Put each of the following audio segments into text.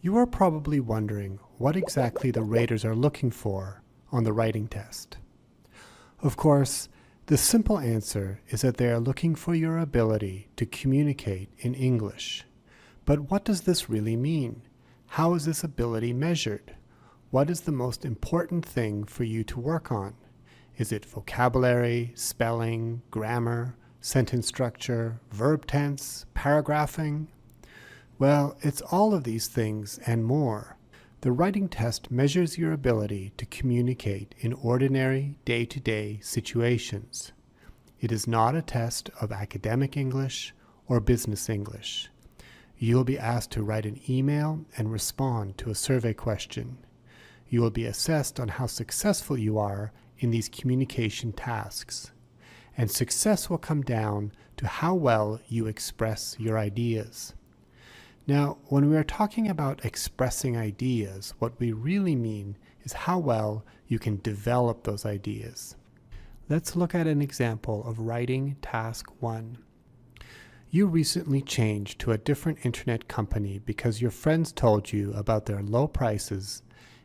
You are probably wondering what exactly the raters are looking for on the writing test. Of course, the simple answer is that they are looking for your ability to communicate in English. But what does this really mean? How is this ability measured? What is the most important thing for you to work on? Is it vocabulary, spelling, grammar, sentence structure, verb tense, paragraphing? Well, it's all of these things and more. The writing test measures your ability to communicate in ordinary, day-to-day situations. It is not a test of academic English or business English. You will be asked to write an email and respond to a survey question. You will be assessed on how successful you are in these communication tasks. And success will come down to how well you express your ideas. Now, when we are talking about expressing ideas, what we really mean is how well you can develop those ideas. Let's look at an example of writing task 1. You recently changed to a different internet company because your friends told you about their low prices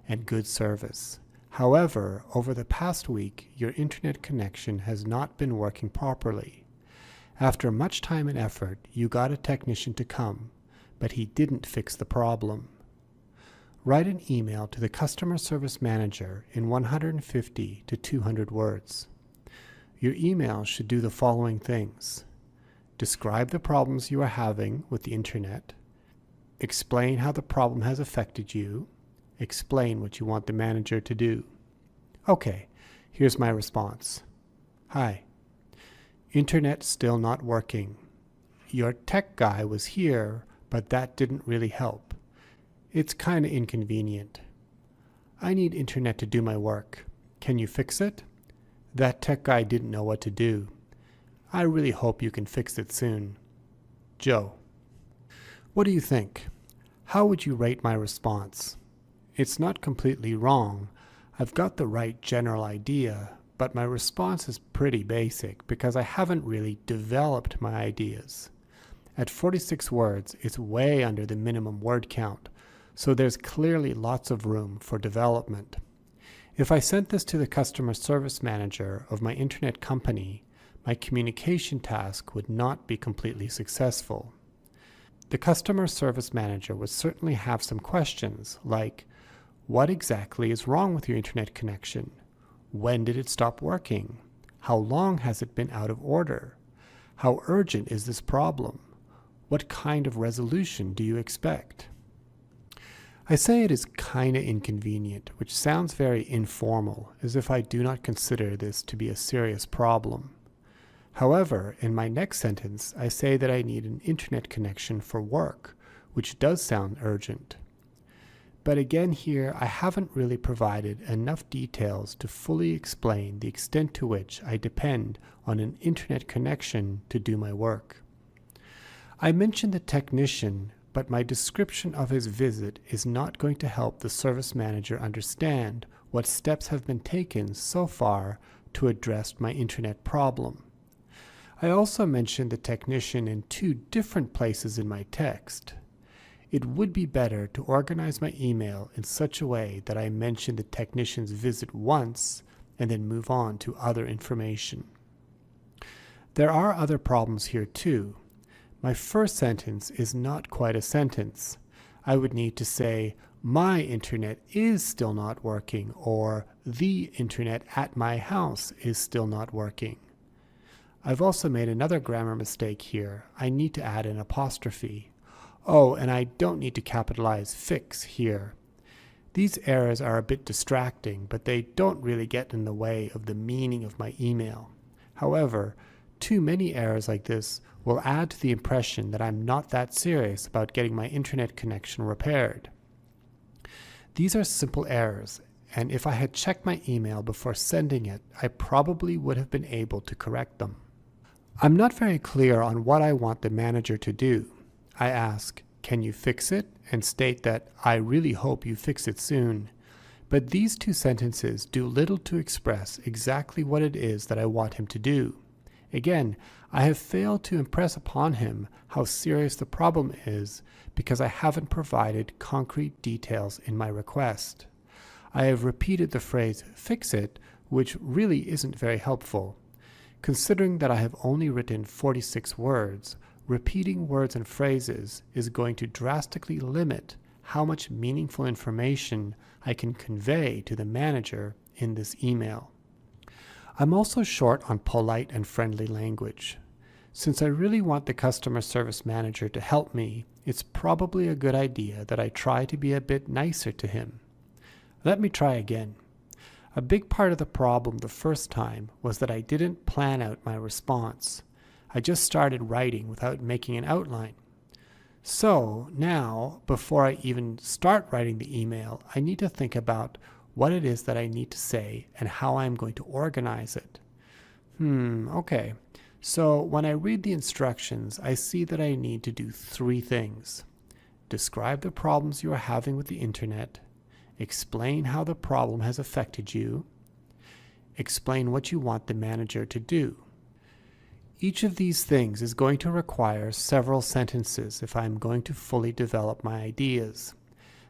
and good service. However, over the past week, your internet connection has not been working properly. After much time and effort, you got a technician to come, but he didn't fix the problem. Write an email to the customer service manager in 150 to 200 words. Your email should do the following things. Describe the problems you are having with the internet. Explain how the problem has affected you. Explain what you want the manager to do. Okay, here's my response. Hi. Internet still not working. Your tech guy was here, but that didn't really help. It's kinda inconvenient. I need internet to do my work. Can you fix it? That tech guy didn't know what to do. I really hope you can fix it soon. Joe. What do you think? How would you rate my response? It's not completely wrong. I've got the right general idea, but my response is pretty basic because I haven't really developed my ideas. At 46 words, it's way under the minimum word count, so there's clearly lots of room for development. If I sent this to the customer service manager of my internet company, my communication task would not be completely successful. The customer service manager would certainly have some questions like, what exactly is wrong with your internet connection? When did it stop working? How long has it been out of order? How urgent is this problem? What kind of resolution do you expect? I say it is kinda inconvenient, which sounds very informal, as if I do not consider this to be a serious problem. However, in my next sentence, I say that I need an internet connection for work, which does sound urgent. But again here, I haven't really provided enough details to fully explain the extent to which I depend on an internet connection to do my work. I mentioned the technician, but my description of his visit is not going to help the service manager understand what steps have been taken so far to address my internet problem. I also mentioned the technician in 2 different places in my text. It would be better to organize my email in such a way that I mention the technician's visit once and then move on to other information. There are other problems here too. My first sentence is not quite a sentence. I would need to say, my internet is still not working, or the internet at my house is still not working. I've also made another grammar mistake here. I need to add an apostrophe. Oh, and I don't need to capitalize fix here. These errors are a bit distracting, but they don't really get in the way of the meaning of my email. However, too many errors like this will add to the impression that I'm not that serious about getting my internet connection repaired. These are simple errors, and if I had checked my email before sending it, I probably would have been able to correct them. I'm not very clear on what I want the manager to do. I ask, can you fix it? And state that I really hope you fix it soon. But these 2 sentences do little to express exactly what it is that I want him to do. Again, I have failed to impress upon him how serious the problem is because I haven't provided concrete details in my request. I have repeated the phrase "fix it," which really isn't very helpful. Considering that I have only written 46 words, repeating words and phrases is going to drastically limit how much meaningful information I can convey to the manager in this email. I'm also short on polite and friendly language. Since I really want the customer service manager to help me, it's probably a good idea that I try to be a bit nicer to him. Let me try again. A big part of the problem the first time was that I didn't plan out my response. I just started writing without making an outline. So now, before I even start writing the email, I need to think about what it is that I need to say and how I'm going to organize it. Okay. So when I read the instructions, I see that I need to do 3 things. Describe the problems you are having with the internet. Explain how the problem has affected you. Explain what you want the manager to do. Each of these things is going to require several sentences if I'm going to fully develop my ideas.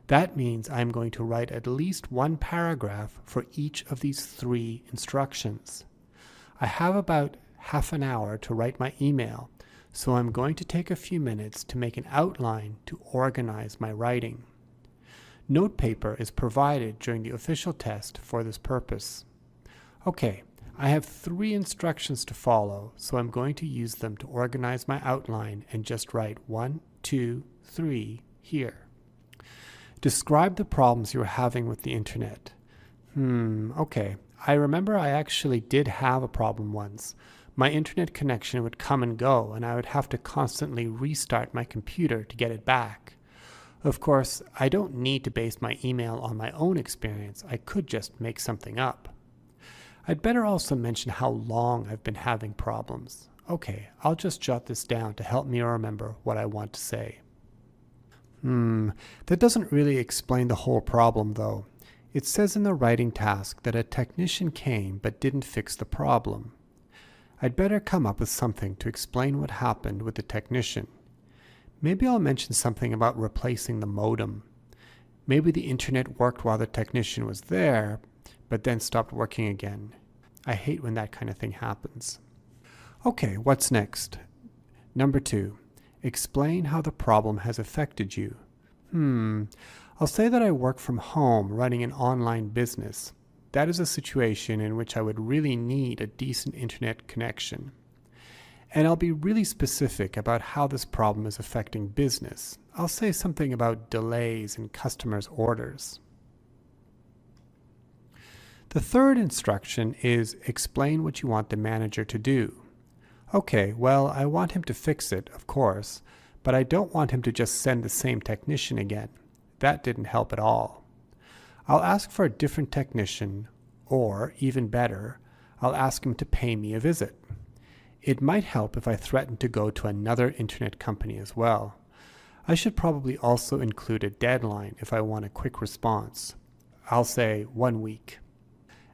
That means I'm going to write at least 1 paragraph for each of these 3 instructions. I have about half an hour to write my email, so I'm going to take a few minutes to make an outline to organize my writing. Note paper is provided during the official test for this purpose. Okay, I have 3 instructions to follow, so I'm going to use them to organize my outline and just write 1, 2, 3 here. Describe the problems you are having with the internet. Okay. I remember I actually did have a problem once. My internet connection would come and go, and I would have to constantly restart my computer to get it back. Of course, I don't need to base my email on my own experience. I could just make something up. I'd better also mention how long I've been having problems. Okay, I'll just jot this down to help me remember what I want to say. That doesn't really explain the whole problem, though. It says in the writing task that a technician came but didn't fix the problem. I'd better come up with something to explain what happened with the technician. Maybe I'll mention something about replacing the modem. Maybe the internet worked while the technician was there, but then stopped working again. I hate when that kind of thing happens. Okay, what's next? Number 2. Explain how the problem has affected you. I'll say that I work from home running an online business. That is a situation in which I would really need a decent internet connection. And I'll be really specific about how this problem is affecting business. I'll say something about delays in customers' orders. The 3rd instruction is explain what you want the manager to do. Okay, well, I want him to fix it, of course, but I don't want him to just send the same technician again. That didn't help at all. I'll ask for a different technician, or, even better, I'll ask him to pay me a visit. It might help if I threaten to go to another internet company as well. I should probably also include a deadline if I want a quick response. I'll say 1 week.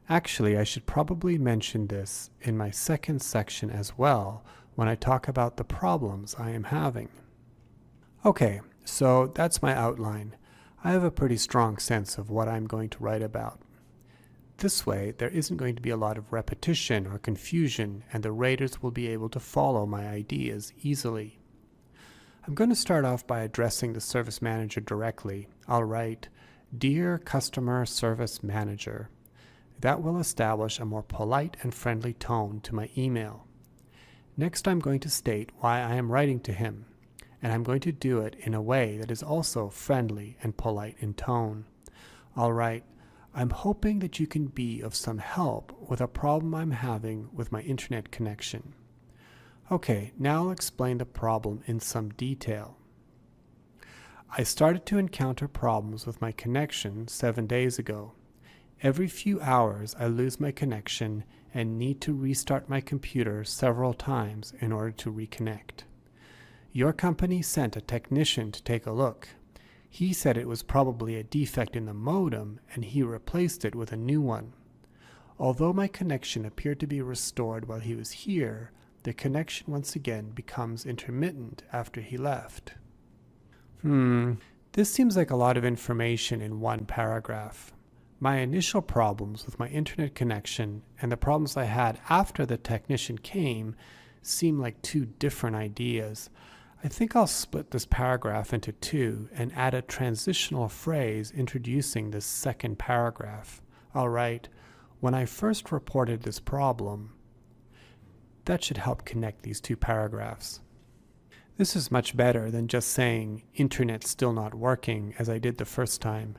Actually, I should probably mention this in my 2nd section as well when I talk about the problems I am having. Okay, so that's my outline. I have a pretty strong sense of what I'm going to write about. This way, there isn't going to be a lot of repetition or confusion, and the raters will be able to follow my ideas easily. I'm going to start off by addressing the service manager directly. I'll write, "Dear Customer Service Manager." That will establish a more polite and friendly tone to my email. Next, I'm going to state why I am writing to him, and I'm going to do it in a way that is also friendly and polite in tone. I'll write, "I'm hoping that you can be of some help with a problem I'm having with my internet connection." Okay, now I'll explain the problem in some detail. I started to encounter problems with my connection 7 days ago. Every few hours I lose my connection and need to restart my computer several times in order to reconnect. Your company sent a technician to take a look. He said it was probably a defect in the modem and he replaced it with a new one. Although my connection appeared to be restored while he was here, the connection once again becomes intermittent after he left. This seems like a lot of information in one paragraph. My initial problems with my internet connection and the problems I had after the technician came seem like two different ideas. I think I'll split this paragraph into two and add a transitional phrase introducing this second paragraph. I'll write, "When I first reported this problem." That should help connect these two paragraphs. This is much better than just saying, "Internet's still not working," as I did the first time.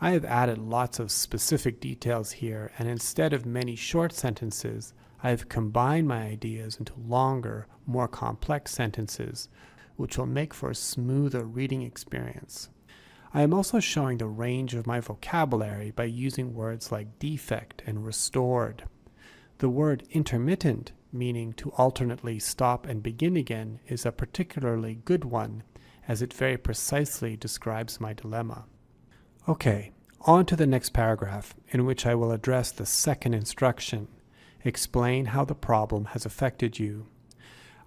I have added lots of specific details here, and instead of many short sentences, I have combined my ideas into longer, more complex sentences, which will make for a smoother reading experience. I am also showing the range of my vocabulary by using words like defect and restored. The word intermittent, meaning to alternately stop and begin again, is a particularly good one, as it very precisely describes my dilemma. Okay, on to the next paragraph, in which I will address the second instruction. Explain how the problem has affected you.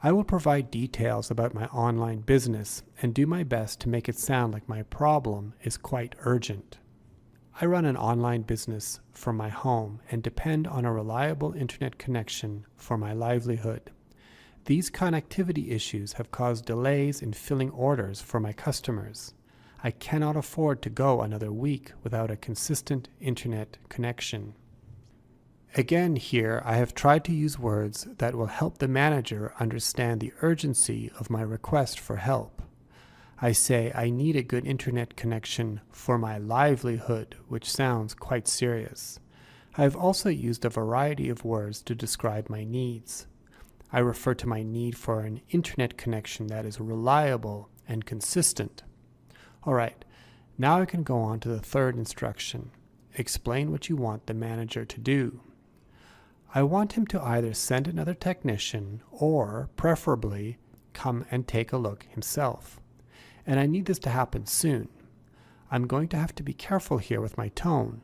I will provide details about my online business and do my best to make it sound like my problem is quite urgent. I run an online business from my home and depend on a reliable internet connection for my livelihood. These connectivity issues have caused delays in filling orders for my customers. I cannot afford to go another week without a consistent internet connection. Again here, I have tried to use words that will help the manager understand the urgency of my request for help. I say I need a good internet connection for my livelihood, which sounds quite serious. I have also used a variety of words to describe my needs. I refer to my need for an internet connection that is reliable and consistent. All right, now I can go on to the third instruction. Explain what you want the manager to do. I want him to either send another technician or, preferably, come and take a look himself. And I need this to happen soon. I'm going to have to be careful here with my tone.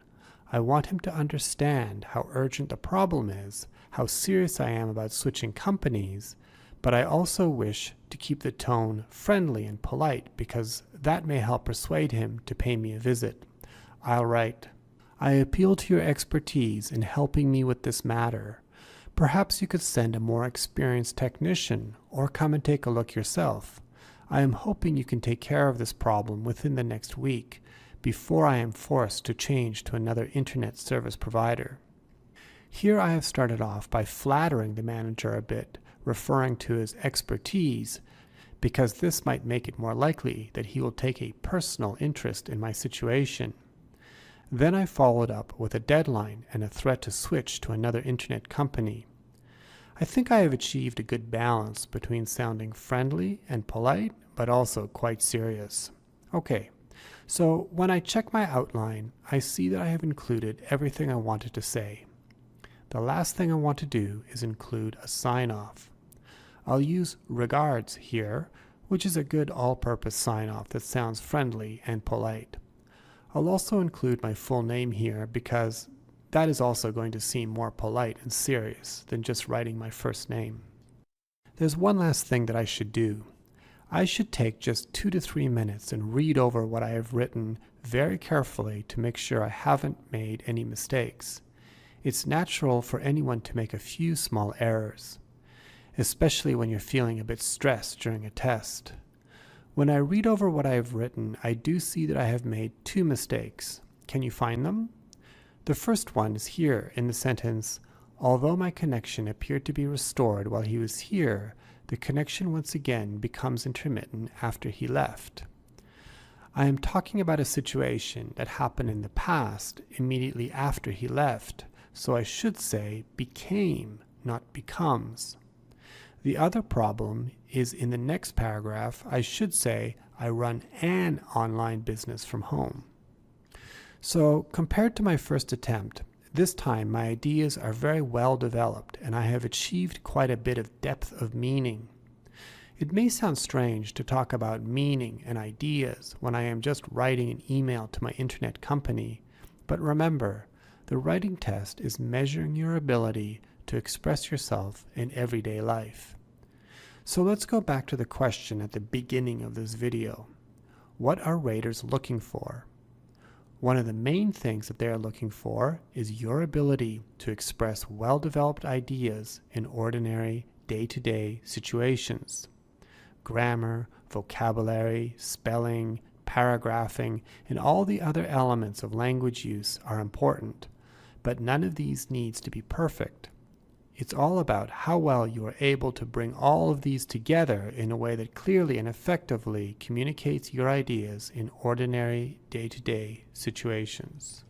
I want him to understand how urgent the problem is, how serious I am about switching companies, but I also wish to keep the tone friendly and polite because that may help persuade him to pay me a visit. I'll write, "I appeal to your expertise in helping me with this matter. Perhaps you could send a more experienced technician or come and take a look yourself. I am hoping you can take care of this problem within the next week before I am forced to change to another internet service provider." Here I have started off by flattering the manager a bit, referring to his expertise, because this might make it more likely that he will take a personal interest in my situation. Then I followed up with a deadline and a threat to switch to another internet company. I think I have achieved a good balance between sounding friendly and polite, but also quite serious. Okay, so when I check my outline, I see that I have included everything I wanted to say. The last thing I want to do is include a sign-off. I'll use regards here, which is a good all-purpose sign-off that sounds friendly and polite. I'll also include my full name here because that is also going to seem more polite and serious than just writing my first name. There's one last thing that I should do. I should take just 2 to 3 minutes and read over what I have written very carefully to make sure I haven't made any mistakes. It's natural for anyone to make a few small errors, especially when you're feeling a bit stressed during a test. When I read over what I have written, I do see that I have made 2 mistakes. Can you find them? The first one is here in the sentence, "Although my connection appeared to be restored while he was here, the connection once again becomes intermittent after he left." I am talking about a situation that happened in the past immediately after he left, so I should say became, not becomes. The other problem is in the next paragraph, I should say I run an online business from home. So compared to my first attempt, this time my ideas are very well developed and I have achieved quite a bit of depth of meaning. It may sound strange to talk about meaning and ideas when I am just writing an email to my internet company, but remember, the writing test is measuring your ability to express yourself in everyday life. So let's go back to the question at the beginning of this video. What are raters looking for? One of the main things that they are looking for is your ability to express well-developed ideas in ordinary, day-to-day situations. Grammar, vocabulary, spelling, paragraphing, and all the other elements of language use are important, but none of these needs to be perfect. It's all about how well you are able to bring all of these together in a way that clearly and effectively communicates your ideas in ordinary, day-to-day situations.